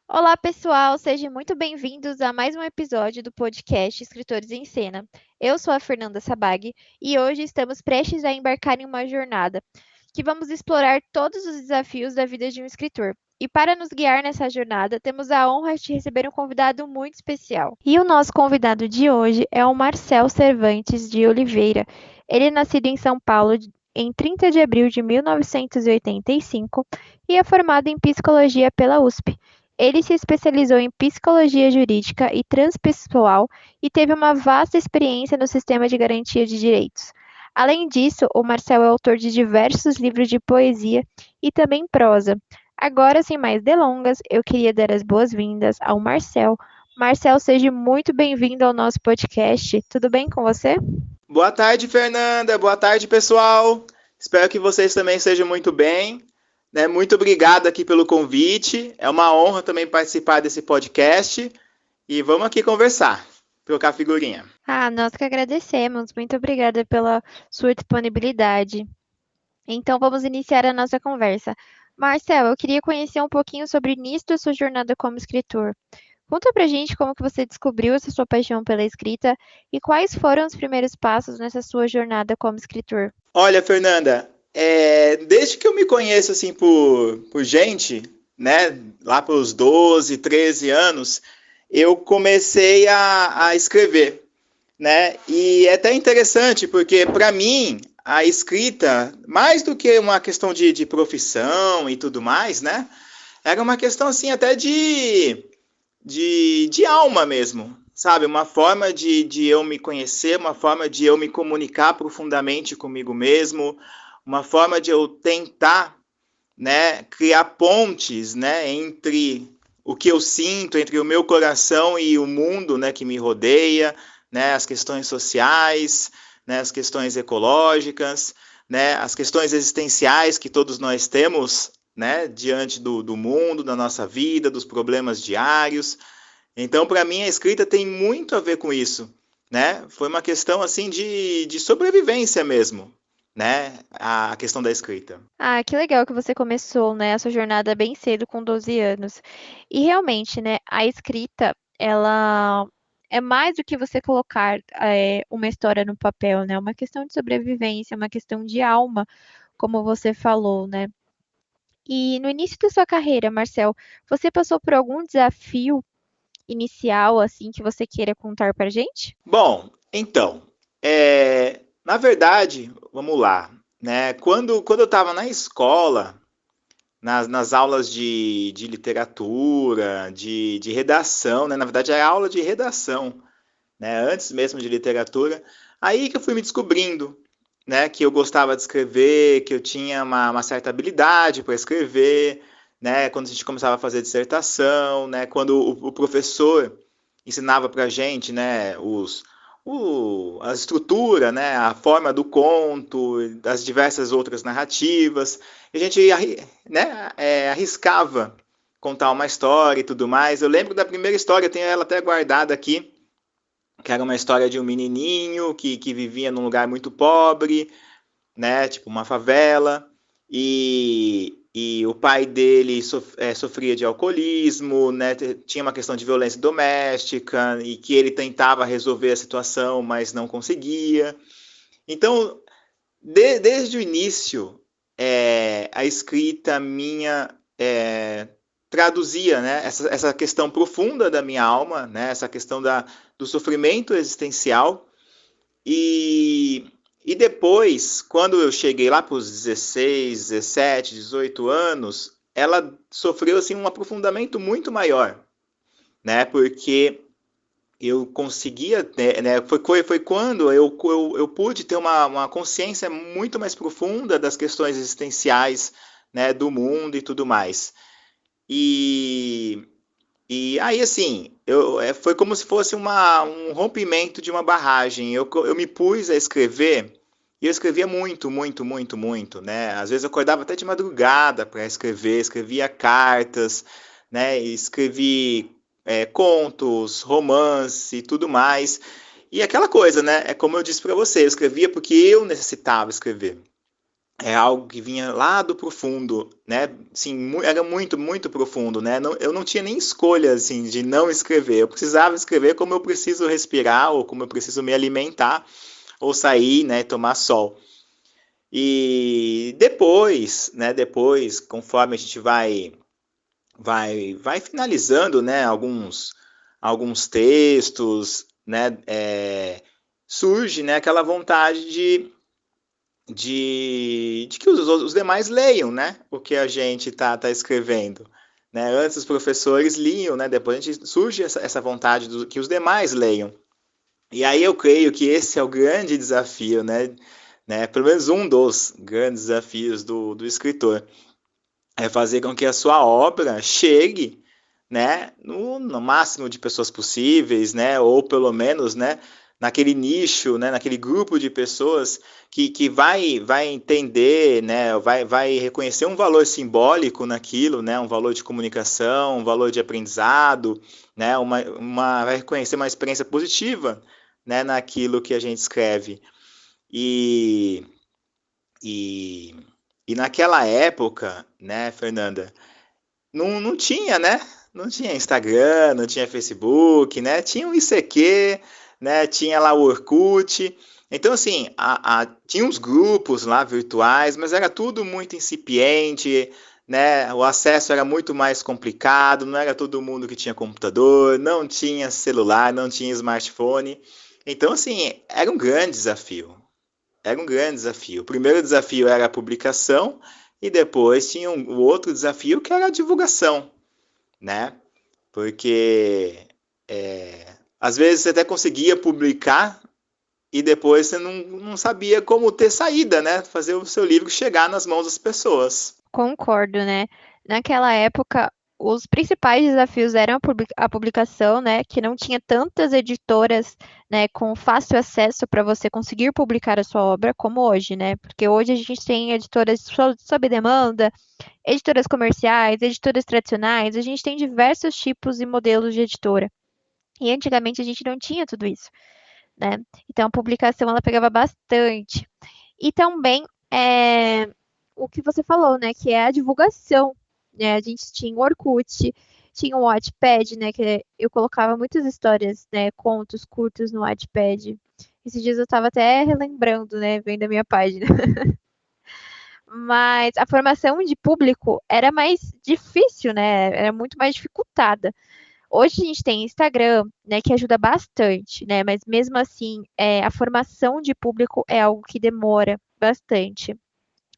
Olá, pessoal, sejam muito bem-vindos a mais um episódio do podcast Escritores em Cena. Eu sou a Fernanda Sabag e hoje estamos prestes a embarcar em uma jornada que vamos explorar todos os desafios da vida de um escritor. E para nos guiar nessa jornada, temos a honra de receber um convidado muito especial. E o nosso convidado de hoje é o Marcel Cervantes de Oliveira. Ele é nascido em São Paulo em 30 de abril de 1985 e é formado em psicologia pela USP. Ele se especializou em psicologia jurídica e transpessoal e teve uma vasta experiência no sistema de garantia de direitos. Além disso, o Marcel é autor de diversos livros de poesia e também prosa. Agora, sem mais delongas, eu queria dar as boas-vindas ao Marcel. Marcel, seja muito bem-vindo ao nosso podcast. Tudo bem com você? Boa tarde, Fernanda. Boa tarde, pessoal. Espero que vocês também estejam muito bem. Né? Muito obrigado aqui pelo convite. É uma honra também participar desse podcast. E vamos aqui conversar, trocar figurinha. Nós que agradecemos. Muito obrigada pela sua disponibilidade. Então, vamos iniciar a nossa conversa. Marcel, eu queria conhecer um pouquinho sobre o início da sua jornada como escritor. Conta pra gente como que você descobriu essa sua paixão pela escrita e quais foram os primeiros passos nessa sua jornada como escritor. Olha, Fernanda, desde que eu me conheço assim por gente, né, lá pelos 12, 13 anos, eu comecei a escrever. Né? E é até interessante, porque para mim, a escrita, mais do que uma questão de profissão e tudo mais, né? Era uma questão assim até de alma mesmo, sabe? Uma forma de eu me conhecer, uma forma de eu me comunicar profundamente comigo mesmo, uma forma de eu tentar, né, criar pontes, né, entre o que eu sinto, entre o meu coração e o mundo, né, que me rodeia, né, as questões sociais, né, as questões ecológicas, né, as questões existenciais que todos nós temos, né, diante do mundo, da nossa vida, dos problemas diários. Então, para mim, a escrita tem muito a ver com isso, né? Foi uma questão assim de sobrevivência mesmo, né? A questão da escrita. Que legal que você começou, né, a sua jornada bem cedo, com 12 anos. E realmente, né, a escrita, ela é mais do que você colocar uma história no papel, né? É uma questão de sobrevivência, uma questão de alma, como você falou, né? E no início da sua carreira, Marcel, você passou por algum desafio inicial, assim, que você queira contar pra gente? Bom, então, na verdade, vamos lá, né? Quando eu estava na escola, nas aulas de literatura, de redação, né? Na verdade, era aula de redação, né? Antes mesmo de literatura, aí que eu fui me descobrindo, né? Que eu gostava de escrever, que eu tinha uma certa habilidade para escrever, né? Quando a gente começava a fazer dissertação, né? Quando o professor ensinava para a gente, né? A estrutura, né? A forma do conto, das diversas outras narrativas, a gente, né? Arriscava contar uma história e tudo mais. Eu lembro da primeira história, eu tenho ela até guardada aqui, que era uma história de um menininho que vivia num lugar muito pobre, né, tipo uma favela, e o pai dele sofria de alcoolismo, né, tinha uma questão de violência doméstica, e que ele tentava resolver a situação, mas não conseguia. Então, desde o início, a escrita minha traduzia, né, essa questão profunda da minha alma, né, essa questão do sofrimento existencial. E, e depois, quando eu cheguei lá para os 16, 17, 18 anos, ela sofreu assim, um aprofundamento muito maior, né, porque eu conseguia, né, foi quando eu pude ter uma consciência muito mais profunda das questões existenciais, né, do mundo e tudo mais. E, e aí, assim, foi como se fosse um rompimento de uma barragem. Eu me pus a escrever, e eu escrevia muito, muito, muito, muito, né? Às vezes eu acordava até de madrugada para escrever, escrevia cartas, né? Escrevi contos, romance e tudo mais. E aquela coisa, né? É como eu disse para você, eu escrevia porque eu necessitava escrever, é algo que vinha lá do profundo, né? Sim, era muito, muito profundo, né? Eu não tinha nem escolha, assim, de não escrever. Eu precisava escrever como eu preciso respirar, ou como eu preciso me alimentar, ou sair, né, tomar sol. E depois, né, depois, conforme a gente vai finalizando, né, alguns textos, né, surge, né, aquela vontade de que os demais leiam, né, o que a gente tá escrevendo. Né? Antes os professores liam, né, depois a gente surge essa vontade que os demais leiam. E aí eu creio que esse é o grande desafio, né, pelo menos um dos grandes desafios do escritor, é fazer com que a sua obra chegue, né, no máximo de pessoas possíveis, né, ou pelo menos, né, naquele nicho, né, naquele grupo de pessoas que vai entender, né, vai reconhecer um valor simbólico naquilo, né, um valor de comunicação, um valor de aprendizado, né, vai reconhecer uma experiência positiva, né, naquilo que a gente escreve. E, e, e naquela época, né, Fernanda, não tinha, né? Não tinha Instagram, não tinha Facebook, né? Tinha o ICQ, né? Tinha lá o Orkut. Então, assim, tinha uns grupos lá virtuais, mas era tudo muito incipiente, né? O acesso era muito mais complicado, não era todo mundo que tinha computador, não tinha celular, não tinha smartphone. Então, assim, era um grande desafio. Era um grande desafio. O primeiro desafio era a publicação e depois tinha o outro desafio que era a divulgação, né? Porque às vezes você até conseguia publicar e depois você não sabia como ter saída, né? Fazer o seu livro chegar nas mãos das pessoas. Concordo, né? Naquela época, os principais desafios eram a publicação, né? Que não tinha tantas editoras, né, com fácil acesso para você conseguir publicar a sua obra como hoje, né? Porque hoje a gente tem editoras sob demanda, editoras comerciais, editoras tradicionais, a gente tem diversos tipos e modelos de editora. E antigamente a gente não tinha tudo isso, né? Então a publicação ela pegava bastante. E também o que você falou, né? Que é a divulgação. Né? A gente tinha o Orkut, tinha o Wattpad, né? Que eu colocava muitas histórias, né? Contos curtos no Wattpad. Esses dias eu estava até relembrando, né? Vendo a minha página. Mas a formação de público era mais difícil, né? Era muito mais dificultada. Hoje a gente tem Instagram, né, que ajuda bastante, né? Mas mesmo assim, a formação de público é algo que demora bastante.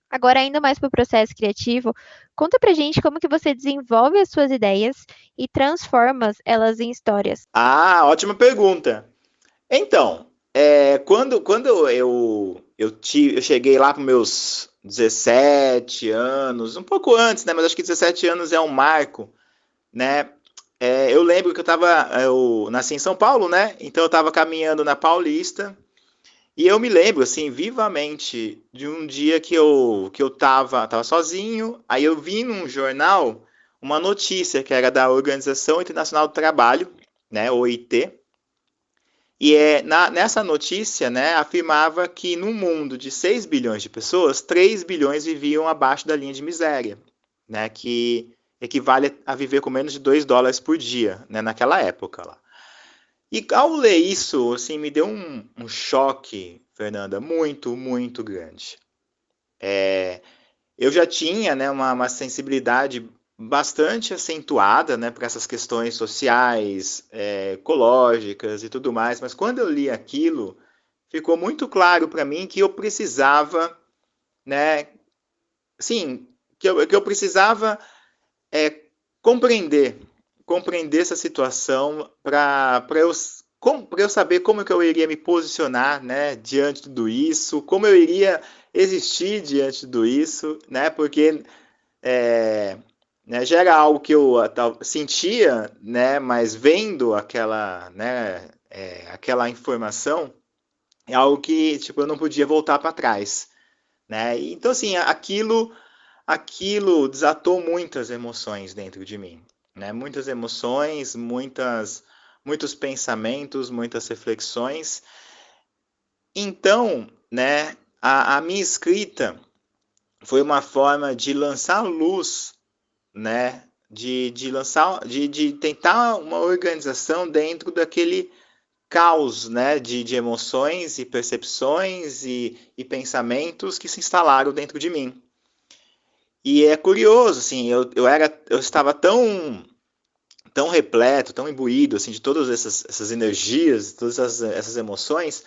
Agora, ainda mais para o processo criativo, conta pra gente como que você desenvolve as suas ideias e transforma elas em histórias. Ah, ótima pergunta. Então, quando eu cheguei lá para meus 17 anos, um pouco antes, né? Mas acho que 17 anos é um marco, né? Eu lembro que eu nasci em São Paulo, né? Então eu estava caminhando na Paulista e eu me lembro, assim, vivamente de um dia que eu tava sozinho, aí eu vi num jornal uma notícia que era da Organização Internacional do Trabalho, né? OIT, e nessa notícia, né, afirmava que no mundo de 6 bilhões de pessoas, 3 bilhões viviam abaixo da linha de miséria, né, que equivale a viver com menos de US$ 2 por dia, né, naquela época lá. E ao ler isso, assim, me deu um choque, Fernanda, muito, muito grande. Eu já tinha, né, uma sensibilidade bastante acentuada, né, para essas questões sociais, ecológicas e tudo mais, mas quando eu li aquilo, ficou muito claro para mim que eu precisava, né, sim, que eu precisava é, compreender, compreender essa situação para eu saber como que eu iria me posicionar, né, diante de tudo isso, como eu iria existir diante de tudo isso, né, porque é, né, já era algo que eu sentia, né, mas vendo aquela informação, é algo que tipo, eu não podia voltar para trás. Né? Então, assim, aquilo desatou muitas emoções dentro de mim. Né? Muitas emoções, muitos pensamentos, muitas reflexões. Então, né, a minha escrita foi uma forma de lançar luz, né? De tentar uma organização dentro daquele caos, né? De emoções e percepções e pensamentos que se instalaram dentro de mim. E é curioso, assim, eu estava tão repleto, tão imbuído, assim, de todas essas energias, todas essas emoções,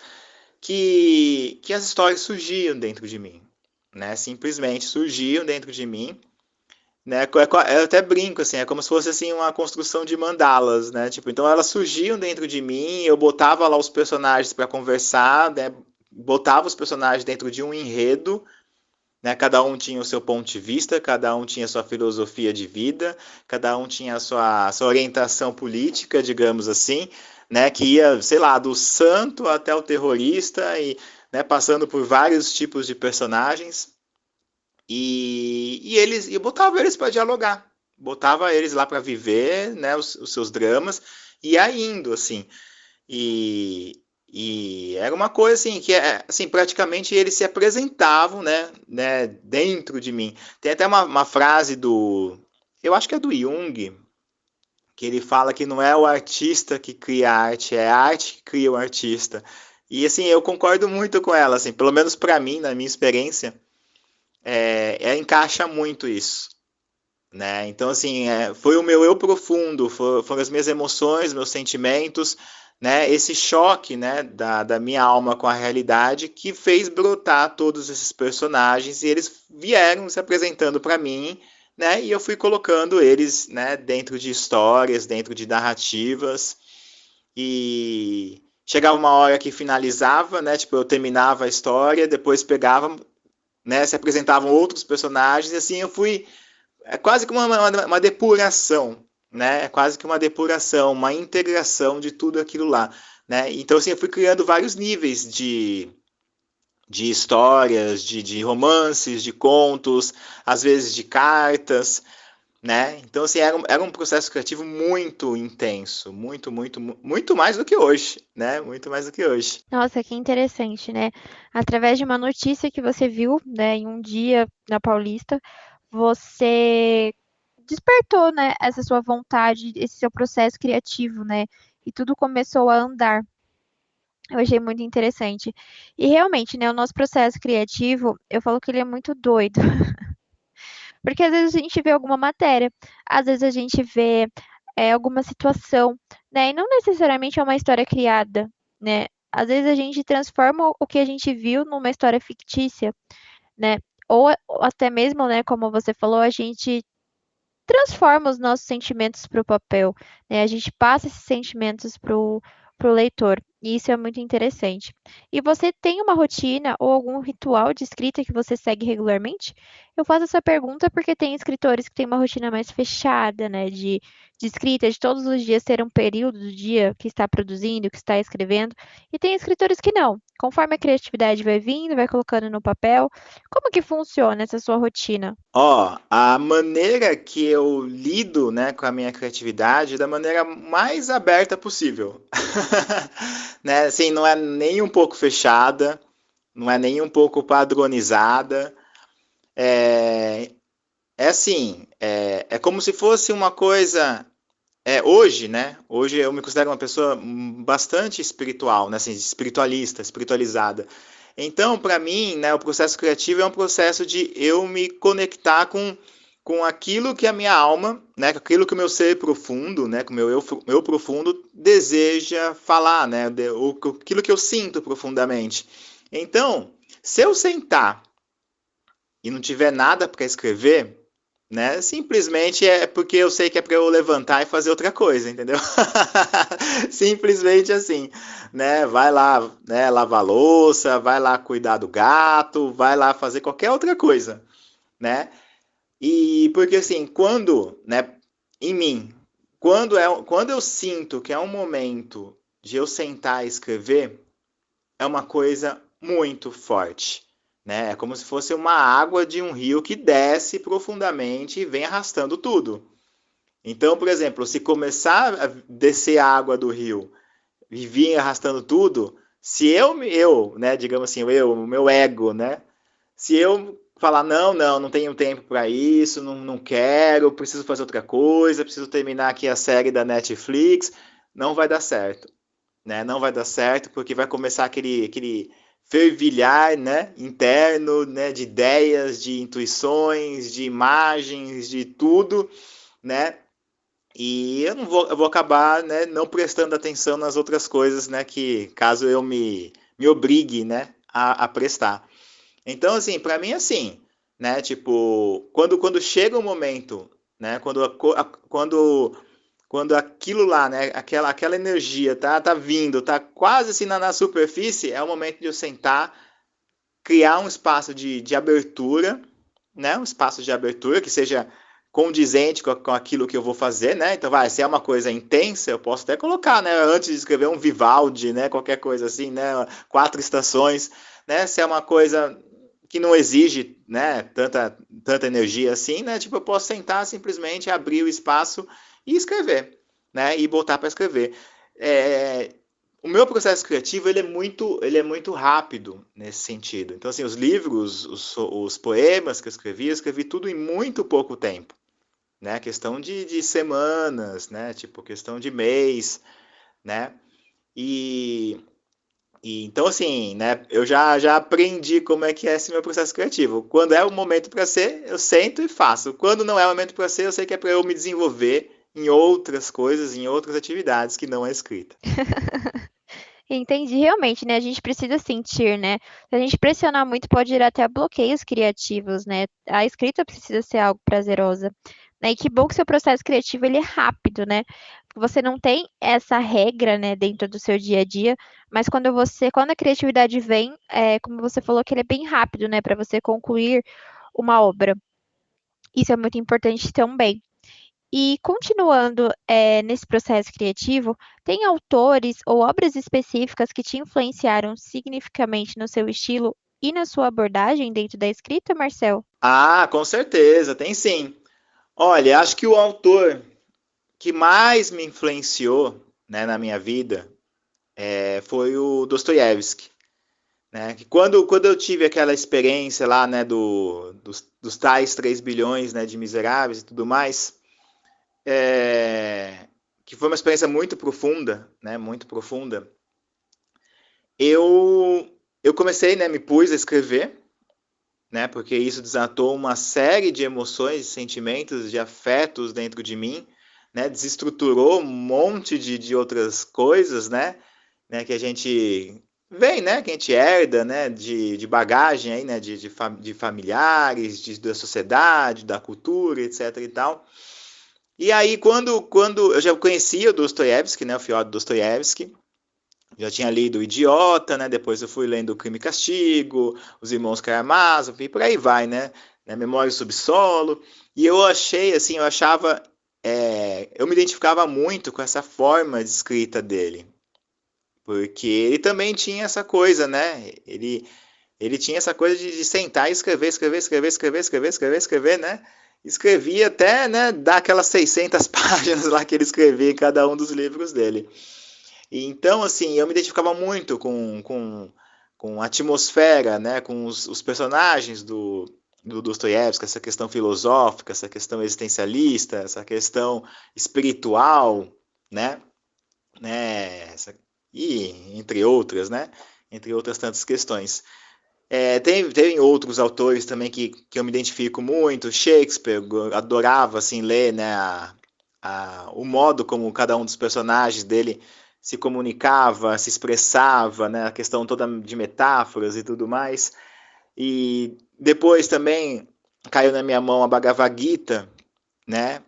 que as histórias surgiam dentro de mim, né? Simplesmente surgiam dentro de mim, né? Eu até brinco, assim, é como se fosse assim uma construção de mandalas, né? Tipo, então elas surgiam dentro de mim, eu botava lá os personagens para conversar, né? Botava os personagens dentro de um enredo, né? Cada um tinha o seu ponto de vista, cada um tinha a sua filosofia de vida, cada um tinha a sua orientação política, digamos assim, né? Que ia, sei lá, do santo até o terrorista e, né, passando por vários tipos de personagens. E eu botava eles para dialogar, botava eles lá para viver, né, os seus dramas e ia indo assim. E era uma coisa assim que assim, praticamente eles se apresentavam, né, dentro de mim. Tem até uma frase eu acho que é do Jung, que ele fala que não é o artista que cria a arte, é a arte que cria o artista. E assim, eu concordo muito com ela, assim, pelo menos para mim, na minha experiência, encaixa muito isso. Né? Então, assim, foi o meu eu profundo, foram as minhas emoções, meus sentimentos, né? Esse choque, né, da minha alma com a realidade que fez brotar todos esses personagens e eles vieram se apresentando para mim, né? E eu fui colocando eles, né, dentro de histórias, dentro de narrativas e chegava uma hora que finalizava, né? Tipo, eu terminava a história, depois pegava, né? Se apresentavam outros personagens e assim eu fui quase que uma depuração, né? É quase que uma depuração, uma integração de tudo aquilo lá, né? Então, assim, eu fui criando vários níveis de histórias, de romances, de contos, às vezes de cartas, né? Então, assim, era um processo criativo muito intenso, muito mais do que hoje, né? Muito mais do que hoje. Nossa, que interessante, né? Através de uma notícia que você viu, né, em um dia na Paulista, você despertou, né, essa sua vontade, esse seu processo criativo, né? E tudo começou a andar. Eu achei muito interessante. E realmente, né, o nosso processo criativo, eu falo que ele é muito doido. Porque às vezes a gente vê alguma matéria, às vezes a gente vê alguma situação, né? E não necessariamente é uma história criada, né? Às vezes a gente transforma o que a gente viu numa história fictícia, né? Ou até mesmo, né, como você falou, a gente transforma os nossos sentimentos para o papel, né? A gente passa esses sentimentos para o leitor. E isso é muito interessante. E você tem uma rotina ou algum ritual de escrita que você segue regularmente? Eu faço essa pergunta porque tem escritores que têm uma rotina mais fechada, né? De escrita, de todos os dias ter um período do dia que está produzindo, que está escrevendo. E tem escritores que não. Conforme a criatividade vai vindo, vai colocando no papel. Como que funciona essa sua rotina? Ó, a maneira que eu lido, né, com a minha criatividade é da maneira mais aberta possível. Né? Assim, não é nem um pouco fechada, não é nem um pouco padronizada. É, é assim, é como se fosse uma coisa. Hoje, né? Hoje eu me considero uma pessoa bastante espiritual, né? Assim, espiritualista, espiritualizada. Então, para mim, né, o processo criativo é um processo de eu me conectar com aquilo que a minha alma, né, com aquilo que o meu ser profundo, né, que o meu profundo deseja falar, né, aquilo que eu sinto profundamente. Então, se eu sentar e não tiver nada para escrever, né? Simplesmente é porque eu sei que é para eu levantar e fazer outra coisa, entendeu? Simplesmente assim, né? Vai lá, né, lavar louça, vai lá cuidar do gato, vai lá fazer qualquer outra coisa, né? E porque assim, né, em mim, quando eu sinto que é um momento de eu sentar e escrever, é uma coisa muito forte. Né? É como se fosse uma água de um rio que desce profundamente e vem arrastando tudo. Então, por exemplo, se começar a descer a água do rio e vir arrastando tudo, se né, digamos assim, o meu ego, né, se eu falar, não tenho tempo para isso, não quero, preciso fazer outra coisa, preciso terminar aqui a série da Netflix, não vai dar certo, né? Não vai dar certo porque vai começar aquele fervilhar, né, interno, né, de ideias, de intuições, de imagens, de tudo, né? E eu vou acabar, né, não prestando atenção nas outras coisas, né, que caso eu me obrigue, né, a prestar. Então, assim, para mim, assim, né? Tipo, quando chega o momento, né? Quando aquilo lá, né? Aquela energia tá vindo, tá quase assim na superfície, é o momento de eu sentar, criar um espaço de abertura, né? Um espaço de abertura que seja condizente com aquilo que eu vou fazer, né? Então, se é uma coisa intensa, eu posso até colocar, né? Antes de escrever um Vivaldi, né? Qualquer coisa assim, né? 4 estações, né? Se é uma coisa que não exige, né? Tanta energia assim, né? Tipo, eu posso sentar simplesmente, abrir o espaço e escrever, né? E botar para escrever. É, o meu processo criativo ele é muito rápido nesse sentido. Então, assim, os livros, os poemas que eu escrevi tudo em muito pouco tempo, né? Questão de semanas, né? Tipo, questão de mês, né? E, então, assim, né? Eu já aprendi como é que é esse meu processo criativo. Quando é o momento para ser, eu sento e faço. Quando não é o momento para ser, eu sei que é para eu me desenvolver em outras coisas, em outras atividades que não é escrita. Entendi, realmente, né? A gente precisa sentir, né? Se a gente pressionar muito, pode gerar até bloqueios criativos, né? A escrita precisa ser algo prazerosa, né? E que bom que seu processo criativo ele é rápido, né? Você não tem essa regra, né, dentro do seu dia a dia, mas quando a criatividade vem, como você falou, que ele é bem rápido, né, para você concluir uma obra. Isso é muito importante também. E continuando, nesse processo criativo, tem autores ou obras específicas que te influenciaram significativamente no seu estilo e na sua abordagem dentro da escrita, Marcel? Ah, com certeza, tem sim. Olha, acho que o autor que mais me influenciou, né, na minha vida foi o Dostoiévski, né? Que quando eu tive aquela experiência lá, né, dos tais 3 bilhões, né, de miseráveis e tudo mais, que foi uma experiência muito profunda, né, muito profunda, eu comecei, né, me pus a escrever, né, porque isso desatou uma série de emoções, de sentimentos, de afetos dentro de mim, né, desestruturou um monte de outras coisas, né, que a gente vem, né, que a gente herda, né, de bagagem aí, né, de familiares, da sociedade, da cultura, etc e tal. E aí, quando eu já conhecia o Dostoiévski, né, o Fyodor Dostoiévski, já tinha lido O Idiota, né, depois eu fui lendo O Crime e Castigo, Os Irmãos Karamazov, e por aí vai, né, Memória do Subsolo, e eu achei, assim, eu me identificava muito com essa forma de escrita dele, porque ele também tinha essa coisa, né? Ele tinha essa coisa de sentar e escrever, né? Escrevia até, né, dar aquelas 600 páginas lá que ele escrevia em cada um dos livros dele. E então, assim, eu me identificava muito com a atmosfera, né, com os personagens do Dostoiévski, essa questão filosófica, essa questão existencialista, essa questão espiritual, né? E entre outras, né? Entre outras tantas questões. Tem outros autores também que eu me identifico muito. Shakespeare, eu adorava assim, ler, né, o modo como cada um dos personagens dele se comunicava, se expressava, né, a questão toda de metáforas e tudo mais. E depois também caiu na minha mão a Bhagavad Gita, né,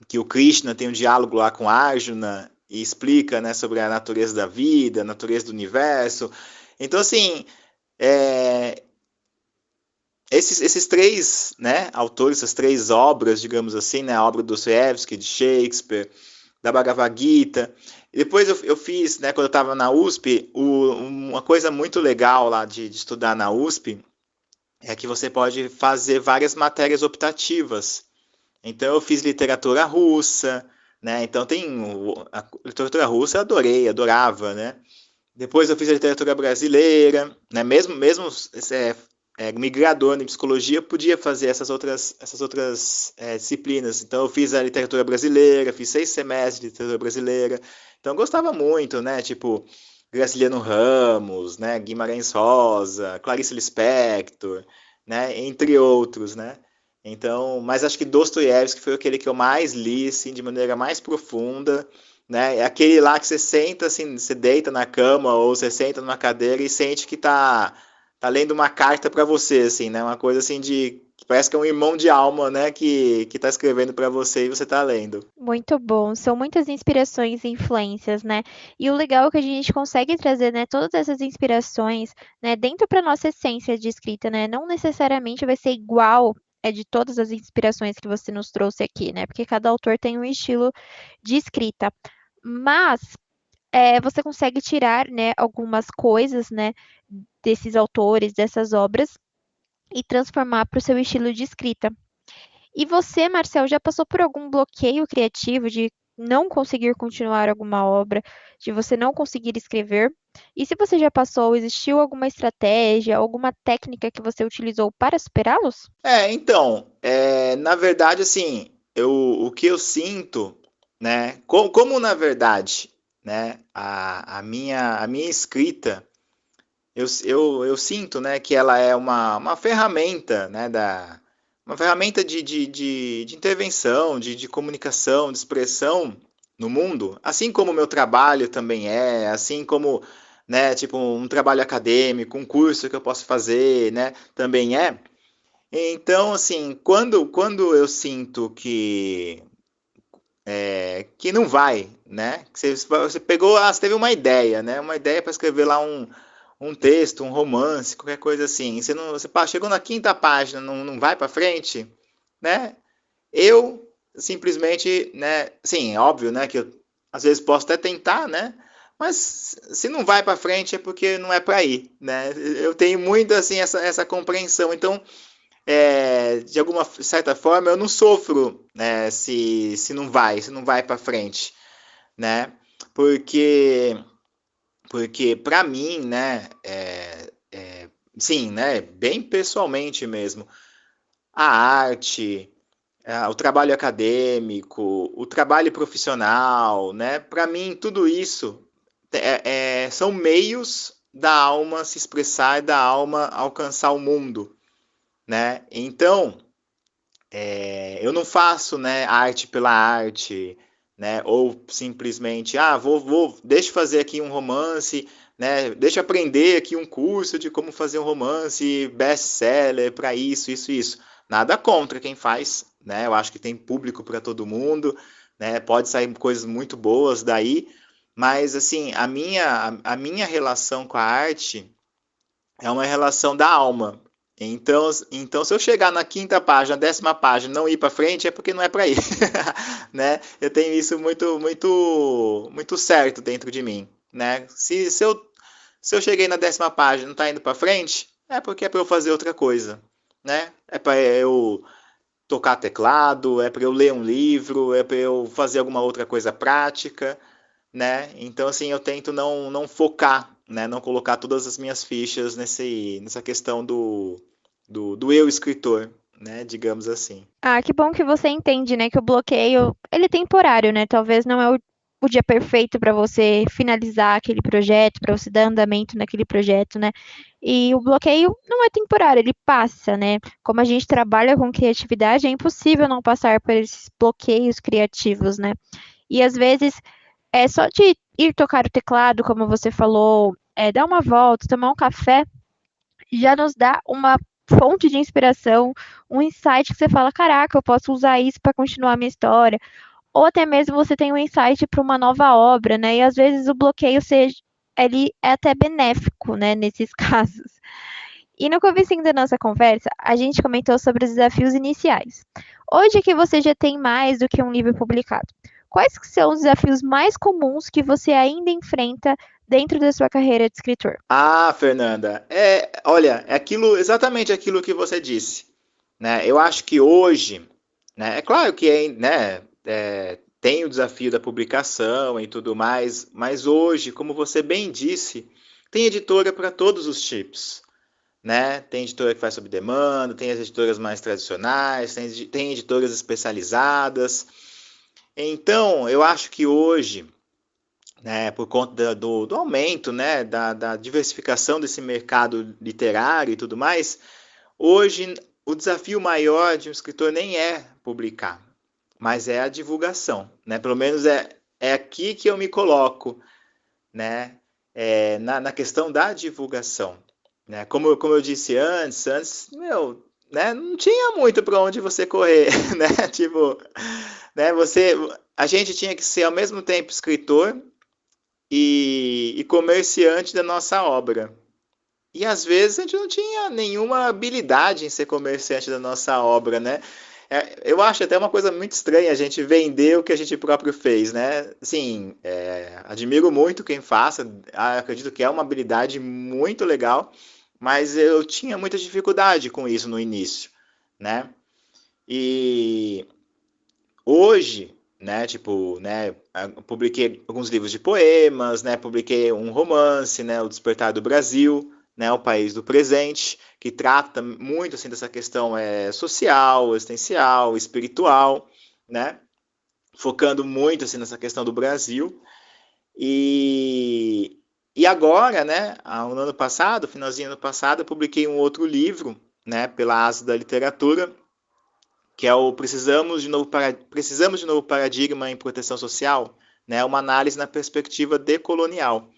que o Krishna tem um diálogo lá com Arjuna e explica, né, sobre a natureza da vida, a natureza do universo. Então, assim, é, esses 3, né, autores, essas 3 obras, digamos assim, né, a obra do Dostoiévski, de Shakespeare, da Bhagavad Gita. E depois eu fiz, né, quando eu estava na USP, uma coisa muito legal lá de estudar na USP é que você pode fazer várias matérias optativas. Então eu fiz literatura russa, né? Então tem a literatura russa eu adorava, né? Depois eu fiz a literatura brasileira, né? Mesmo migrador em psicologia, podia fazer essas outras disciplinas. Então, eu fiz a literatura brasileira, fiz 6 semestres de literatura brasileira. Então, eu gostava muito, né? Tipo, Graciliano Ramos, né? Guimarães Rosa, Clarice Lispector, né? Entre outros, né? Então, mas acho que Dostoiévski foi aquele que eu mais li, assim, de maneira mais profunda, né? É aquele lá que você senta, assim, você deita na cama ou você senta numa cadeira e sente que tá lendo uma carta para você, assim, né? Uma coisa assim de que parece que é um irmão de alma, né? Que tá escrevendo para você e você tá lendo. Muito bom, são muitas inspirações e influências, né? E o legal é que a gente consegue trazer, né, todas essas inspirações, né, dentro para nossa essência de escrita, né? Não necessariamente vai ser igual de todas as inspirações que você nos trouxe aqui, né? Porque cada autor tem um estilo de escrita. Mas você consegue tirar, né, algumas coisas, né, desses autores, dessas obras e transformar para o seu estilo de escrita. E você, Marcel, já passou por algum bloqueio criativo de não conseguir continuar alguma obra, de você não conseguir escrever? E se você já passou, existiu alguma estratégia, alguma técnica que você utilizou para superá-los? Então, na verdade, assim, o que eu sinto, né? Como na verdade, né? A minha escrita, eu sinto, né? Que ela é uma ferramenta, né? Uma ferramenta de intervenção, de comunicação, de expressão no mundo, assim como o meu trabalho também assim como, né, tipo, um trabalho acadêmico, um curso que eu posso fazer, né, também é. Então, assim, quando eu sinto que não vai, né, que você pegou, você teve uma ideia, né, uma ideia para escrever lá um texto, um romance, qualquer coisa assim, e você não, chegou na quinta página, não vai para frente, né, eu simplesmente, né, sim, é óbvio, né, que eu às vezes posso até tentar, né, mas se não vai para frente é porque não é para ir, né? Eu tenho muito assim essa compreensão. Então, de alguma certa forma, eu não sofro, né, se não vai para frente, né? Porque porque para mim, né, sim, né, bem pessoalmente mesmo, a arte, o trabalho acadêmico, o trabalho profissional, né? Para mim, tudo isso são meios da alma se expressar e da alma alcançar o mundo, né? Então, eu não faço, né, arte pela arte, né? Ou simplesmente, deixa eu fazer aqui um romance, né? Deixa eu aprender aqui um curso de como fazer um romance best-seller para isso. Nada contra quem faz, né? Eu acho que tem público para todo mundo, né? Pode sair coisas muito boas daí, mas assim, a minha relação com a arte é uma relação da alma. Então, se eu chegar na quinta página, décima página, não ir para frente, é porque não é para ir, né? Eu tenho isso muito certo dentro de mim, né? Se eu cheguei na décima página, e não está indo para frente, é porque é para eu fazer outra coisa, né? É para eu tocar teclado, é para eu ler um livro, é para eu fazer alguma outra coisa prática, né? Então, assim, eu tento não focar, né? Não colocar todas as minhas fichas nessa questão do eu escritor, né? Digamos assim. Ah, que bom que você entende, né, que o bloqueio, ele é temporário, né? Talvez não é o dia perfeito para você finalizar aquele projeto, para você dar andamento naquele projeto, né? E o bloqueio não é temporário, ele passa, né? Como a gente trabalha com criatividade, é impossível não passar por esses bloqueios criativos, né? E às vezes é só de ir tocar o teclado, como você falou, dar uma volta, tomar um café, já nos dá uma fonte de inspiração, um insight que você fala, caraca, eu posso usar isso para continuar a minha história. Ou até mesmo você tem um insight para uma nova obra, né? E às vezes o bloqueio seja, ele é até benéfico, né, nesses casos. E no comecinho da nossa conversa, a gente comentou sobre os desafios iniciais. Hoje que você já tem mais do que um livro publicado, quais que são os desafios mais comuns que você ainda enfrenta dentro da sua carreira de escritor? Ah, Fernanda, olha, é exatamente aquilo que você disse, né? Eu acho que hoje, né? É claro que né, tem o desafio da publicação e tudo mais, mas hoje, como você bem disse, tem editora para todos os tipos. né? Tem editora que faz sob demanda, tem as editoras mais tradicionais, tem editoras especializadas. Então, eu acho que hoje, né, por conta do aumento, né, da diversificação desse mercado literário e tudo mais, hoje o desafio maior de um escritor nem é publicar, mas é a divulgação, né? Pelo menos é aqui que eu me coloco, né? Na questão da divulgação, né? Como eu disse antes, meu, né? Não tinha muito para onde você correr, né? Tipo, né? A gente tinha que ser ao mesmo tempo escritor e comerciante da nossa obra. E às vezes a gente não tinha nenhuma habilidade em ser comerciante da nossa obra, né? Eu acho até uma coisa muito estranha a gente vender o que a gente próprio fez, né? Sim, admiro muito quem faça, acredito que é uma habilidade muito legal, mas eu tinha muita dificuldade com isso no início, né? E hoje, né, tipo, né, eu publiquei alguns livros de poemas, né, publiquei um romance, né, O Despertar do Brasil, né, O País do Presente, que trata muito assim dessa questão social, existencial, espiritual, né, focando muito assim nessa questão do Brasil. E agora, né, no ano passado, finalzinho do ano passado, eu publiquei um outro livro, né, pela Asa da Literatura, que é o Precisamos de Novo Paradigma em Proteção Social, né, uma análise na perspectiva decolonial.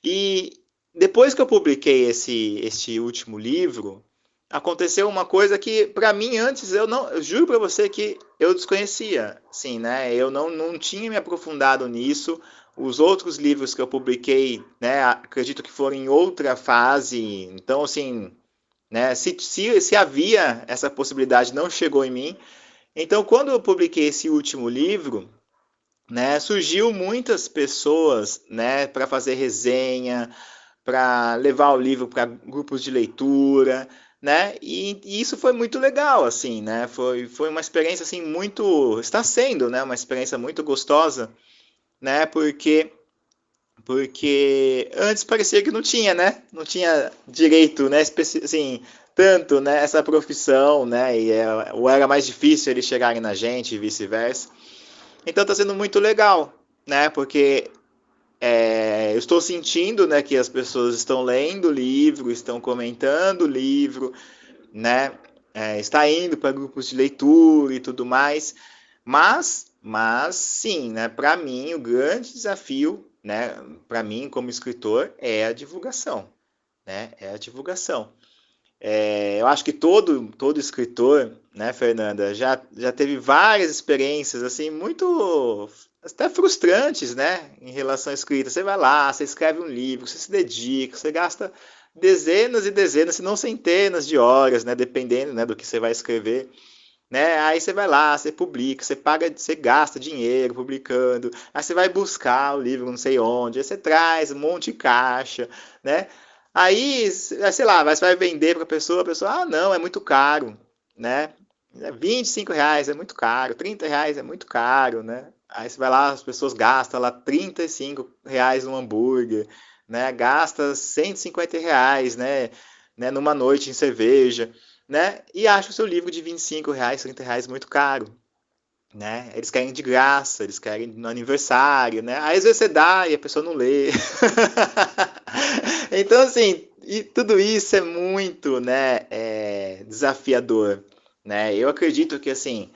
E depois que eu publiquei este último livro, aconteceu uma coisa que, para mim, antes, eu juro para você que eu desconhecia, sim, né, eu não tinha me aprofundado nisso. Os outros livros que eu publiquei, né, acredito que foram em outra fase, então, assim, né, se havia essa possibilidade, não chegou em mim. Então, quando eu publiquei esse último livro, né, surgiu muitas pessoas, né, para fazer resenha, para levar o livro para grupos de leitura, né, e isso foi muito legal, assim, né, foi uma experiência, assim, está sendo, né, uma experiência muito gostosa, né, porque antes parecia que não tinha, né? Não tinha direito, né? Assim, tanto, né? Essa profissão, né? Ou era mais difícil eles chegarem na gente e vice-versa. Então está sendo muito legal, né? Porque eu estou sentindo, né? Que as pessoas estão lendo o livro, estão comentando o livro, né? Está indo para grupos de leitura e tudo mais. Mas sim, né? Para mim, o grande desafio, né? Para mim, como escritor, é a divulgação, né? É a divulgação. Eu acho que todo escritor, né, Fernanda, já teve várias experiências assim muito até frustrantes, né, em relação à escrita. Você vai lá, você escreve um livro, você se dedica, você gasta dezenas e dezenas, se não centenas de horas, né, dependendo, né, do que você vai escrever, né? Aí você vai lá, você publica, você paga, você gasta dinheiro publicando, aí você vai buscar o livro não sei onde, aí você traz um monte de caixa, né? Aí, sei lá, você vai vender para a pessoa, ah, não, é muito caro, né? R$ 25 é muito caro, R$ 30 é muito caro, né? Aí você vai lá, as pessoas gastam lá R$ 35 no hambúrguer, né? Gasta R$ 150, né? Numa noite em cerveja, né? E acha o seu livro de R$ 25, R$ 30 muito caro, né? Eles querem de graça, eles querem no aniversário, né? Aí às vezes você dá e a pessoa não lê. Então, assim, e tudo isso é muito, né, desafiador, né? Eu acredito que, assim,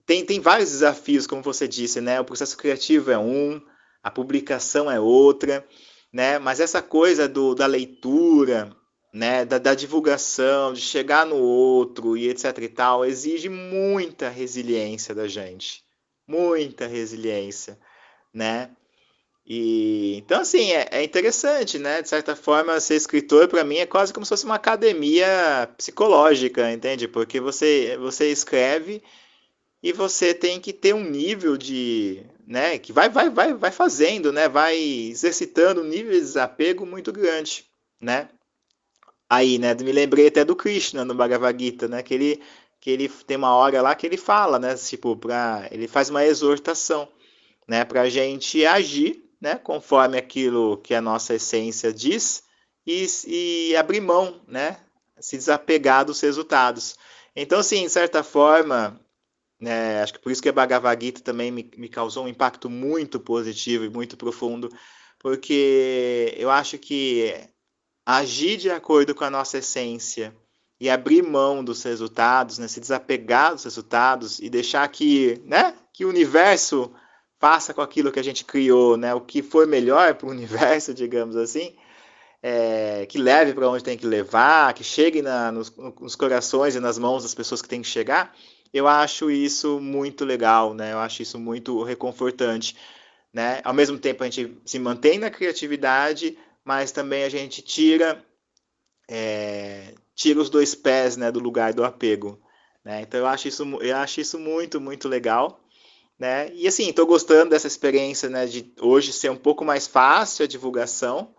tem vários desafios, como você disse, né? O processo criativo é um, a publicação é outra, né? Mas essa coisa da leitura, né? Da divulgação, de chegar no outro e etc e tal, exige muita resiliência da gente, muita resiliência, né? E então assim é interessante, né? De certa forma, ser escritor para mim é quase como se fosse uma academia psicológica, entende? Porque você escreve e você tem que ter um nível de, né, que vai fazendo, né, vai exercitando um nível de desapego muito grande, né? Aí, né, me lembrei até do Krishna no Bhagavad Gita, né, que ele tem uma hora lá que ele fala, né, tipo, ele faz uma exortação, né, pra gente agir, né, conforme aquilo que a nossa essência diz e abrir mão, né? Se desapegar dos resultados. Então, assim, de certa forma, né, acho que por isso que a Bhagavad Gita também me causou um impacto muito positivo e muito profundo, porque eu acho que agir de acordo com a nossa essência e abrir mão dos resultados, né, se desapegar dos resultados e deixar que, né, que o universo faça com aquilo que a gente criou, né, o que for melhor para o universo, digamos assim, que leve para onde tem que levar, que chegue nos corações e nas mãos das pessoas que tem que chegar, eu acho isso muito legal, né? Eu acho isso muito reconfortante, né? Ao mesmo tempo a gente se mantém na criatividade, mas também a gente tira os dois pés, né, do lugar do apego, né? Então eu acho isso muito, muito legal. Né? E assim, estou gostando dessa experiência, né, de hoje ser um pouco mais fácil a divulgação,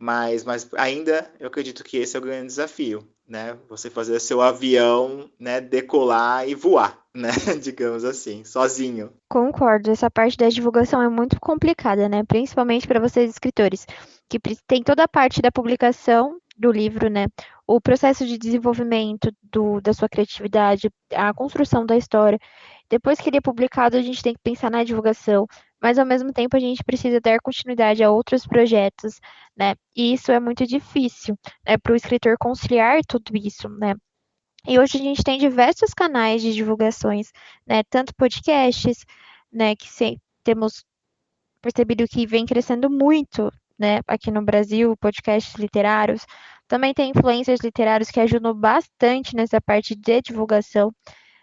mas ainda eu acredito que esse é o grande desafio, né? Você fazer seu avião, né, decolar e voar, né? Digamos assim, sozinho. Concordo, essa parte da divulgação é muito complicada, né? Principalmente para vocês escritores, que tem toda a parte da publicação do livro, né? O processo de desenvolvimento da sua criatividade, a construção da história. Depois que ele é publicado, a gente tem que pensar na divulgação, mas ao mesmo tempo a gente precisa dar continuidade a outros projetos, né? E isso é muito difícil, né, para o escritor conciliar tudo isso, né? E hoje a gente tem diversos canais de divulgações, né? Tanto podcasts, né? Temos percebido que vem crescendo muito, né? Aqui no Brasil, podcasts literários. Também tem influencers literários que ajudam bastante nessa parte de divulgação,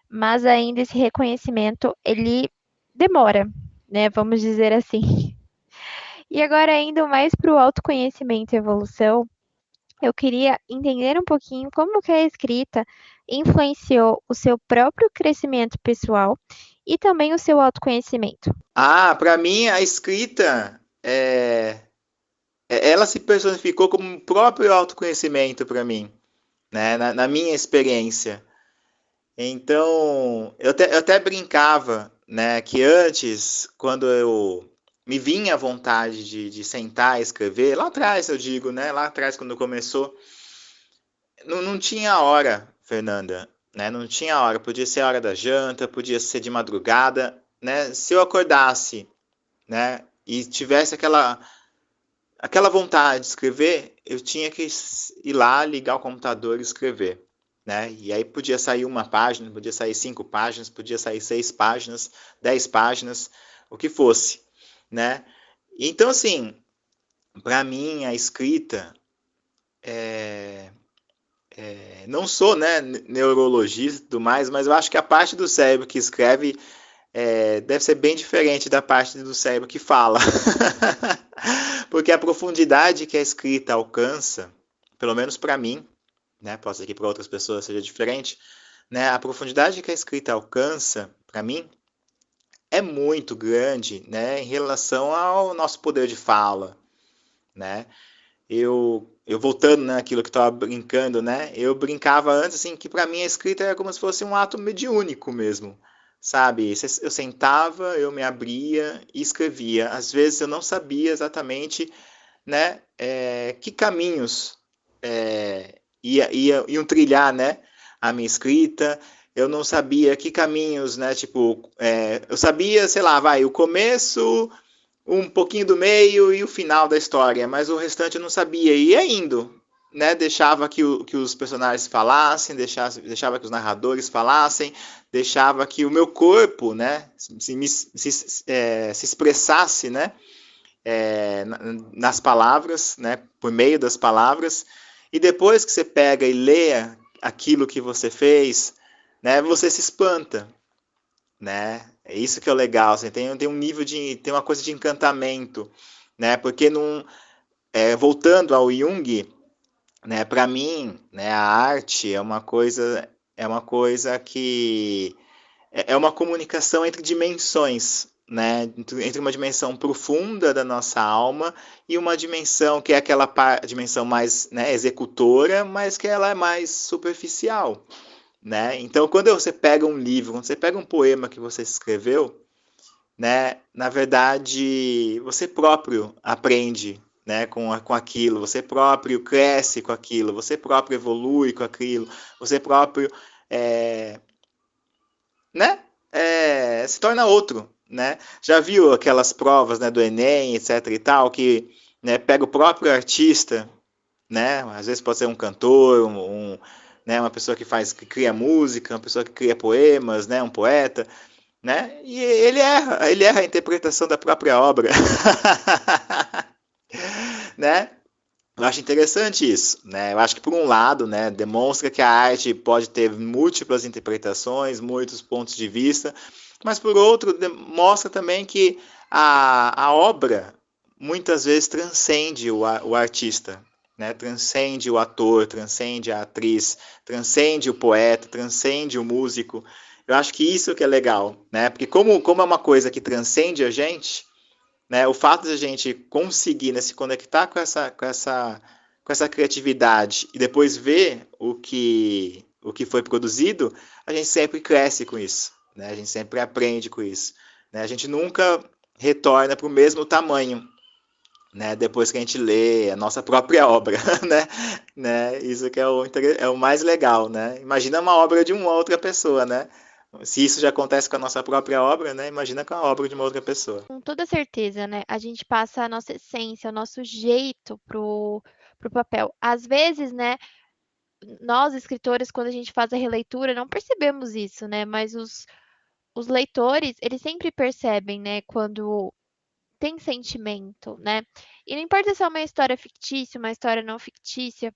mas ainda esse reconhecimento, ele demora, né? Vamos dizer assim. E agora, indo mais para o autoconhecimento e evolução, eu queria entender um pouquinho como que a escrita influenciou o seu próprio crescimento pessoal e também o seu autoconhecimento. Ah, para mim a escrita ela se personificou como um próprio autoconhecimento para mim, né? Na minha experiência. Então, eu até brincava, né, que antes, quando eu me vinha a vontade de sentar e escrever, lá atrás eu digo, né, lá atrás quando começou, não tinha hora, Fernanda, né, não tinha hora, podia ser a hora da janta, podia ser de madrugada, né, se eu acordasse, né, e tivesse aquela vontade de escrever, eu tinha que ir lá, ligar o computador e escrever. Né? E aí podia sair uma página, podia sair 5 páginas, podia sair 6 páginas, 10 páginas, o que fosse. Né? Então, assim, para mim, a escrita, não sou, né, neurologista e tudo mais, mas eu acho que a parte do cérebro que escreve deve ser bem diferente da parte do cérebro que fala. Porque a profundidade que a escrita alcança, pelo menos para mim, né, pode ser que para outras pessoas seja diferente, né, a profundidade que a escrita alcança, para mim, é muito grande, né, em relação ao nosso poder de fala, né? Eu voltando naquilo, né, que estava brincando, né? Eu brincava antes assim que para mim a escrita era como se fosse um ato mediúnico mesmo, sabe? Eu sentava, eu me abria e escrevia. Às vezes eu não sabia exatamente, né, que caminhos iam trilhar, né, a minha escrita. Eu não sabia que caminhos, né, tipo, eu sabia, sei lá, vai, o começo, um pouquinho do meio e o final da história, mas o restante eu não sabia. E ia indo, né? Deixava que os personagens falassem, deixava que os narradores falassem, deixava que o meu corpo, né, se expressasse, né, nas palavras, né, por meio das palavras. E depois que você pega e lê aquilo que você fez, né, você se espanta, né? É isso que é o legal, assim, tem um nível tem uma coisa de encantamento, né? Porque voltando ao Jung, né? Para mim, né? A arte é uma coisa que é uma comunicação entre dimensões, né? Entre uma dimensão profunda da nossa alma e uma dimensão que é aquela dimensão mais, né, executora, mas que ela é mais superficial. Né? Então, quando você pega um livro, quando você pega um poema que você escreveu, né, na verdade, você próprio aprende, né, com aquilo, você próprio cresce com aquilo, você próprio evolui com aquilo, você próprio né, se torna outro, né? Já viu aquelas provas, né, do Enem, etc e tal, que, né, pega o próprio artista, né, às vezes pode ser um cantor, né, uma pessoa que cria música, uma pessoa que cria poemas, né, um poeta, né, e ele erra a interpretação da própria obra, né? Eu acho interessante isso, né? Eu acho que por um lado, né, demonstra que a arte pode ter múltiplas interpretações, muitos pontos de vista, mas por outro mostra também que a obra muitas vezes transcende o artista, né? Transcende o ator, transcende a atriz, transcende o poeta, transcende o músico. Eu acho que isso que é legal, né? Porque como é uma coisa que transcende a gente, né, o fato de a gente conseguir, né, se conectar com essa criatividade e depois ver o que foi produzido, a gente sempre cresce com isso, né? A gente sempre aprende com isso, né? A gente nunca retorna para o mesmo tamanho, né? Depois que a gente lê a nossa própria obra, né? Isso que é o mais legal, né? Imagina uma obra de uma outra pessoa, né? Se isso já acontece com a nossa própria obra, né? Imagina com a obra de uma outra pessoa. Com toda certeza, né? A gente passa a nossa essência, o nosso jeito pro papel. Às vezes, né, nós escritores, quando a gente faz a releitura, não percebemos isso, né? Mas os leitores, eles sempre percebem, né, quando tem sentimento, né? E não importa se é uma história fictícia, uma história não fictícia,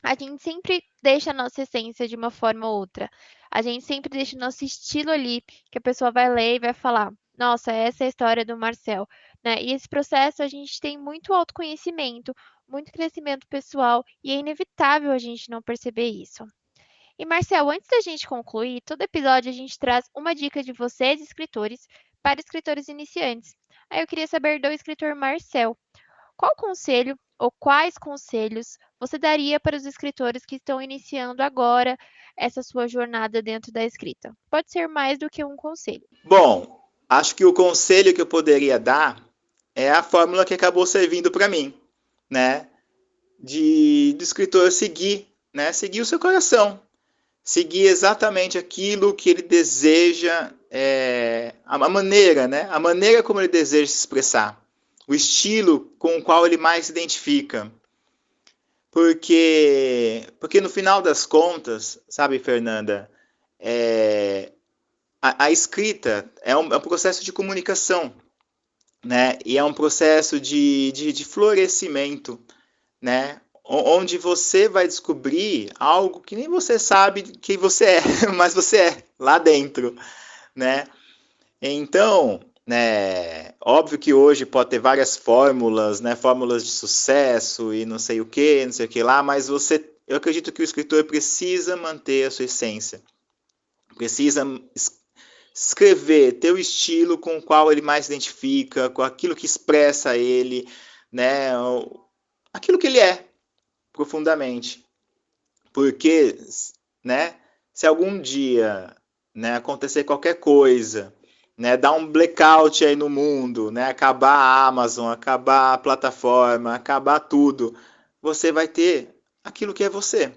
a gente sempre deixa a nossa essência de uma forma ou outra. A gente sempre deixa o nosso estilo ali, que a pessoa vai ler e vai falar: Nossa, essa é a história do Marcel, né? E esse processo a gente tem muito autoconhecimento, muito crescimento pessoal, e é inevitável a gente não perceber isso. E Marcel, antes da gente concluir, todo episódio a gente traz uma dica de vocês, escritores, para escritores iniciantes. Aí eu queria saber do escritor Marcel. Qual conselho ou quais conselhos você daria para os escritores que estão iniciando agora essa sua jornada dentro da escrita? Pode ser mais do que um conselho. Bom, acho que o conselho que eu poderia dar é a fórmula que acabou servindo para mim, né? Do escritor seguir, né? Seguir o seu coração, seguir exatamente aquilo que ele deseja, a maneira, né? A maneira como ele deseja se expressar, o estilo com o qual ele mais se identifica. Porque no final das contas, sabe, Fernanda, a escrita é um processo de comunicação, né? E é um processo de florescimento, né? Onde você vai descobrir algo que nem você sabe que você é, mas você é lá dentro, né? Então, né, óbvio que hoje pode ter várias fórmulas, né, fórmulas de sucesso e não sei o que, não sei o que lá, mas eu acredito que o escritor precisa manter a sua essência, precisa escrever, ter o estilo com o qual ele mais se identifica, com aquilo que expressa ele, né, aquilo que ele é profundamente. Porque, né, se algum dia, né, acontecer qualquer coisa, né, dar um blackout aí no mundo, né, acabar a Amazon, acabar a plataforma, acabar tudo, você vai ter aquilo que é você,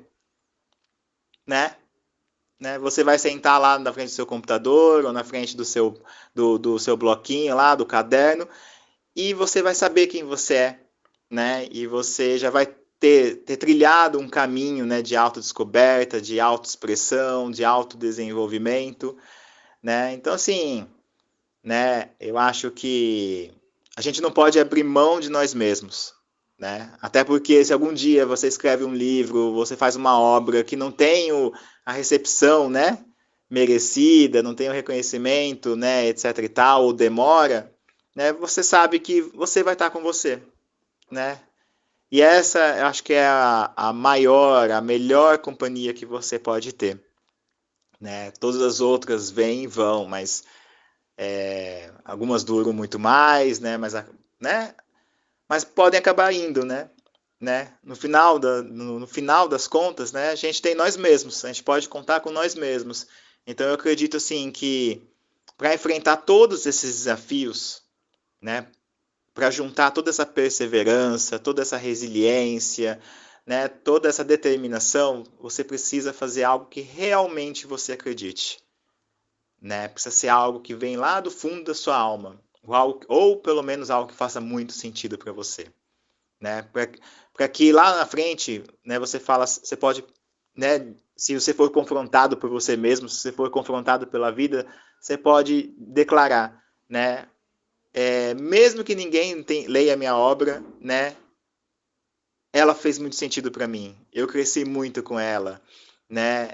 né? Você vai sentar lá na frente do seu computador ou na frente do seu bloquinho lá, do caderno, e você vai saber quem você é, né? E você já vai ter trilhado um caminho, né, de autodescoberta, de autoexpressão, de autodesenvolvimento, né? Então, assim, né, eu acho que a gente não pode abrir mão de nós mesmos, né? Até porque se algum dia você escreve um livro, você faz uma obra que não tem a recepção, né, merecida, não tem o reconhecimento, né, etc e tal, ou demora, né, você sabe que você vai estar com você, né? E essa, eu acho que é a maior, a melhor companhia que você pode ter, né? Todas as outras vêm e vão, mas algumas duram muito mais, né? Né? Mas podem acabar indo, né? No final das contas, né? A gente tem nós mesmos, a gente pode contar com nós mesmos. Então eu acredito assim que para enfrentar todos esses desafios, né? para juntar toda essa perseverança, toda essa resiliência, né, toda essa determinação, você precisa fazer algo que realmente você acredite, né? Precisa ser algo que vem lá do fundo da sua alma, ou pelo menos algo que faça muito sentido para você, né? Para que lá na frente, né, você pode, né, se você for confrontado por você mesmo, se você for confrontado pela vida, você pode declarar, né? Mesmo que ninguém leia a minha obra, né? Ela fez muito sentido para mim. Eu cresci muito com ela, né?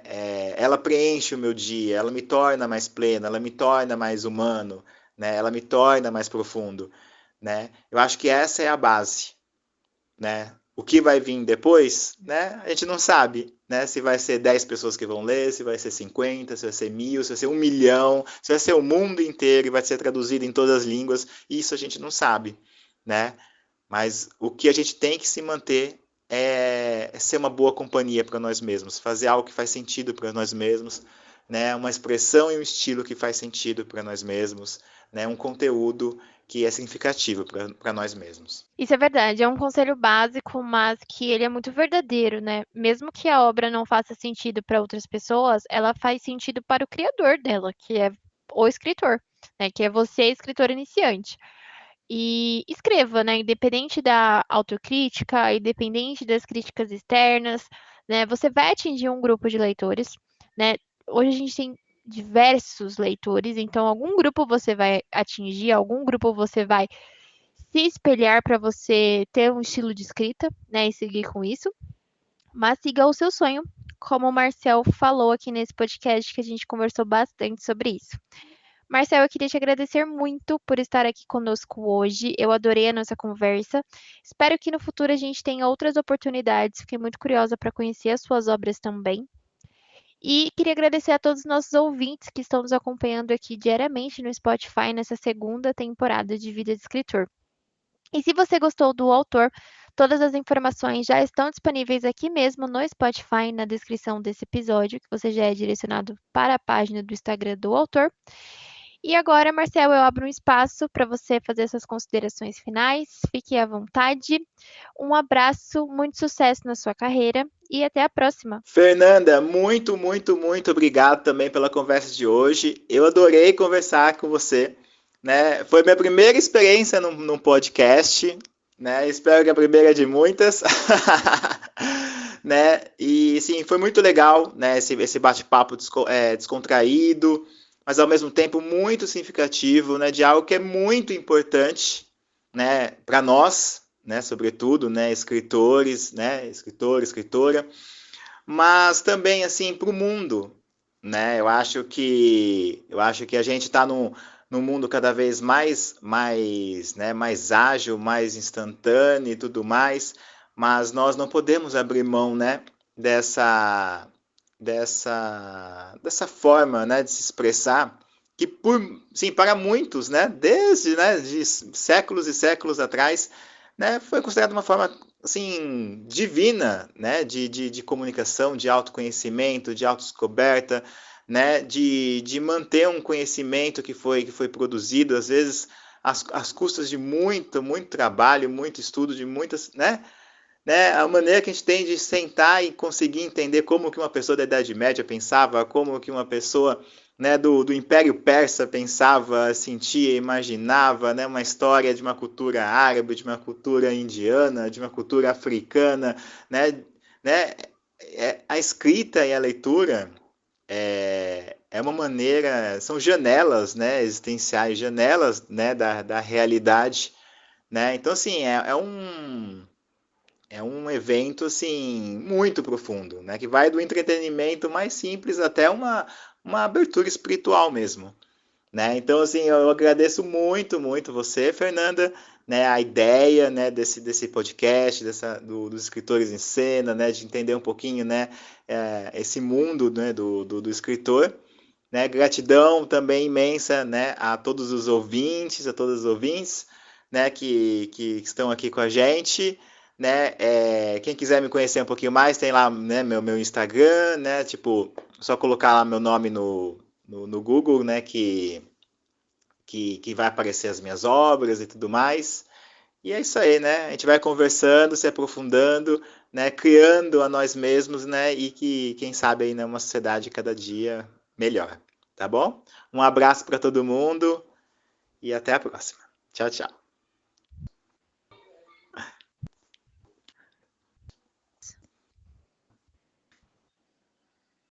Ela preenche o meu dia, ela me torna mais pleno, ela me torna mais humano, né? Ela me torna mais profundo, né? Eu acho que essa é a base, né? O que vai vir depois, né? A gente não sabe, né? Se vai ser 10 pessoas que vão ler, se vai ser 50, se vai ser 1000, se vai ser 1 milhão, se vai ser o mundo inteiro e vai ser traduzido em todas as línguas. Isso a gente não sabe, né? Mas o que a gente tem que se manter é ser uma boa companhia para nós mesmos, fazer algo que faz sentido para nós mesmos, né? Uma expressão e um estilo que faz sentido para nós mesmos, né? Um conteúdo que é significativo para nós mesmos. Isso é verdade, é um conselho básico, mas que ele é muito verdadeiro, né? Mesmo que a obra não faça sentido para outras pessoas, ela faz sentido para o criador dela, que é o escritor, né? Que é você, escritor iniciante. E escreva, né? Independente da autocrítica, independente das críticas externas, né? Você vai atingir um grupo de leitores, né? Hoje a gente tem diversos leitores, então algum grupo você vai atingir, algum grupo você vai se espelhar para você ter um estilo de escrita, né? E seguir com isso, mas siga o seu sonho, como o Marcel falou aqui nesse podcast que a gente conversou bastante sobre isso. Marcel, eu queria te agradecer muito por estar aqui conosco hoje. Eu adorei a nossa conversa. Espero que no futuro a gente tenha outras oportunidades. Fiquei muito curiosa para conhecer as suas obras também. E queria agradecer a todos os nossos ouvintes que estão nos acompanhando aqui diariamente no Spotify nessa segunda temporada de Vida de Escritor. E se você gostou do autor, todas as informações já estão disponíveis aqui mesmo no Spotify, na descrição desse episódio, que você já é direcionado para a página do Instagram do autor. E agora, Marcel, eu abro um espaço para você fazer suas considerações finais. Fique à vontade. Um abraço, muito sucesso na sua carreira e até a próxima. Fernanda, muito, muito, muito obrigado também pela conversa de hoje. Eu adorei conversar com você, né? Foi minha primeira experiência num podcast, né? Espero que a primeira de muitas, né? E sim, foi muito legal, né? Esse bate-papo descontraído, mas ao mesmo tempo muito significativo, né? De algo que é muito importante, né? Para nós, né? Sobretudo, né? Escritores, né? Escritor, escritora, mas também assim para o mundo, né? Eu acho que a gente está num mundo cada vez né, mais ágil, mais instantâneo e tudo mais, mas nós não podemos abrir mão, né, dessa forma, né, de se expressar que sim, para muitos, né, desde, né, de séculos e séculos atrás, né, foi considerada uma forma assim divina, né, de comunicação, de autoconhecimento, de autodescoberta, né, de manter um conhecimento que foi produzido, às vezes, às custas de muito, muito trabalho, muito estudo, de muitas, né, a maneira que a gente tem de sentar e conseguir entender como que uma pessoa da Idade Média pensava, como que uma pessoa, né, do Império Persa pensava, sentia, imaginava, né, uma história de uma cultura árabe, de uma cultura indiana, de uma cultura africana, né, a escrita e a leitura é uma maneira, são janelas, né, existenciais, janelas, né, da realidade, né, então assim, é um evento assim muito profundo, né? Que vai do entretenimento mais simples até uma abertura espiritual mesmo, né? Então assim eu agradeço muito, muito você, Fernanda, né? A ideia, né? Desse podcast, dos escritores em cena, né? De entender um pouquinho, né? Esse mundo, né? Do escritor. Né, gratidão também imensa, né, a todos os ouvintes, a todas as ouvintes, né, que estão aqui com a gente, né, quem quiser me conhecer um pouquinho mais, tem lá, né, meu Instagram, né, tipo, só colocar lá meu nome no Google, né, que vai aparecer as minhas obras e tudo mais, E é isso aí, né? A gente vai conversando, se aprofundando, né? Criando a nós mesmos, né? E que, quem sabe, aí, né? Uma sociedade cada dia melhor, tá bom? Um abraço para todo mundo e até a próxima. Tchau, tchau.